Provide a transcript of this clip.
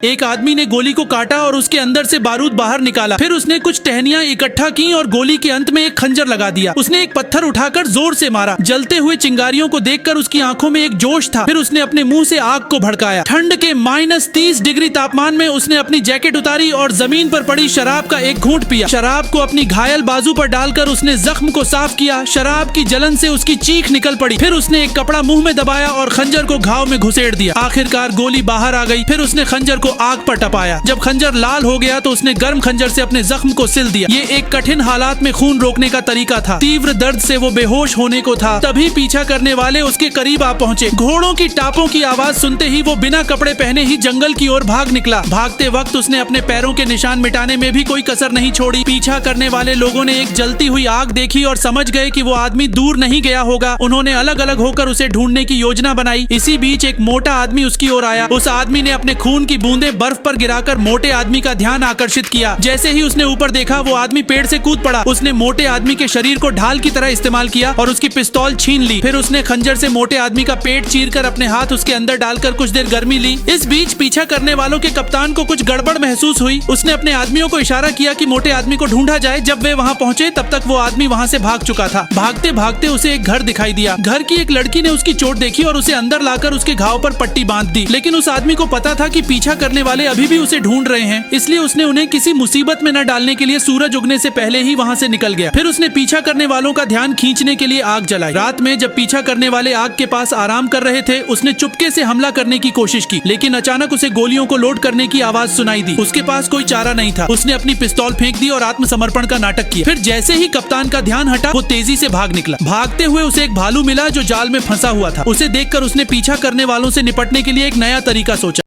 एक आदमी ने गोली को काटा और उसके अंदर से बारूद बाहर निकाला। फिर उसने कुछ टहनियां इकट्ठा की और गोली के अंत में एक खंजर लगा दिया। उसने एक पत्थर उठाकर जोर से मारा। जलते हुए चिंगारियों को देखकर उसकी आंखों में एक जोश था। फिर उसने अपने मुंह से आग को भड़काया। ठंड के -30 डिग्री तापमान में उसने अपनी जैकेट उतारी और जमीन पर पड़ी शराब का एक घूंट पिया। शराब को अपनी घायल बाजू पर डालकर उसने जख्म को साफ किया। शराब की जलन से उसकी चीख निकल पड़ी। फिर उसने एक कपड़ा मुंह में दबाया और खंजर को घाव में घुसेड़ दिया। आखिरकार गोली बाहर आ गई। फिर उसने खंजर को आग पर टपाया। जब खंजर लाल हो गया तो उसने गर्म खंजर से अपने जख्म को सिल दिया। ये एक कठिन हालात में खून रोकने का तरीका था। तीव्र दर्द से वो बेहोश होने को था। तभी पीछा करने वाले उसके करीब आ पहुंचे। घोड़ों की टापों की आवाज सुनते ही वो बिना कपड़े पहने ही जंगल की ओर भाग निकला। भागते वक्त उसने अपने पैरों के निशान मिटाने में भी कोई कसर नहीं छोड़ी। पीछा करने वाले लोगों ने एक जलती हुई आग देखी और समझ गए कि वो आदमी दूर नहीं गया होगा। उन्होंने अलग अलग होकर उसे ढूंढने की योजना बनाई। इसी बीच एक मोटा आदमी उसकी ओर आया। उस आदमी ने अपने खून की बूंदें बर्फ पर गिराकर मोटे आदमी का ध्यान आकर्षित किया। जैसे ही उसने ऊपर देखा वो आदमी पेड़ से कूद पड़ा। उसने मोटे आदमी के शरीर को ढाल की तरह इस्तेमाल किया और उसकी पिस्तौल छीन ली। फिर उसने खंजर से मोटे आदमी का पेट चीरकर अपने हाथ उसके अंदर डालकर कुछ देर गर्मी ली। इस बीच पीछा करने वालों के कप्तान को कुछ गड़बड़ महसूस हुई। उसने अपने आदमियों को इशारा किया कि मोटे आदमी को ढूंढा जाए। जब वे वहां पहुंचे तब तक वो आदमी वहां से भाग चुका था। भागते भागते उसे एक घर दिखाई दिया। घर की एक लड़की ने उसकी चोट देखी और उसे अंदर लाकर उसके घाव पर पट्टी बांध दी। लेकिन उस आदमी को पता था कि पीछा करने वाले अभी भी उसे ढूंढ रहे हैं, इसलिए उसने उन्हें किसी मुसीबत में न डालने के लिए सूरज उगने से पहले ही वहां से निकल गया। फिर उसने पीछा करने वालों का ध्यान खींचने के लिए आग जलाई। रात में जब पीछा करने वाले आग के पास आराम कर रहे थे, उसने चुपके से हमला करने की कोशिश की। लेकिन अचानक उसे गोलियों को लोड करने की आवाज सुनाई दी। उसके पास कोई चारा नहीं था। उसने अपनी पिस्तौल फेंक दी और आत्मसमर्पण का नाटक किया। फिर जैसे ही कप्तान का ध्यान हटा, वो तेजी से भाग निकला। भागते हुए उसे एक भालू मिला जो जाल में फंसा हुआ था। उसे देखकर उसने पीछा करने वालों से निपटने के लिए एक नया तरीका सोचा।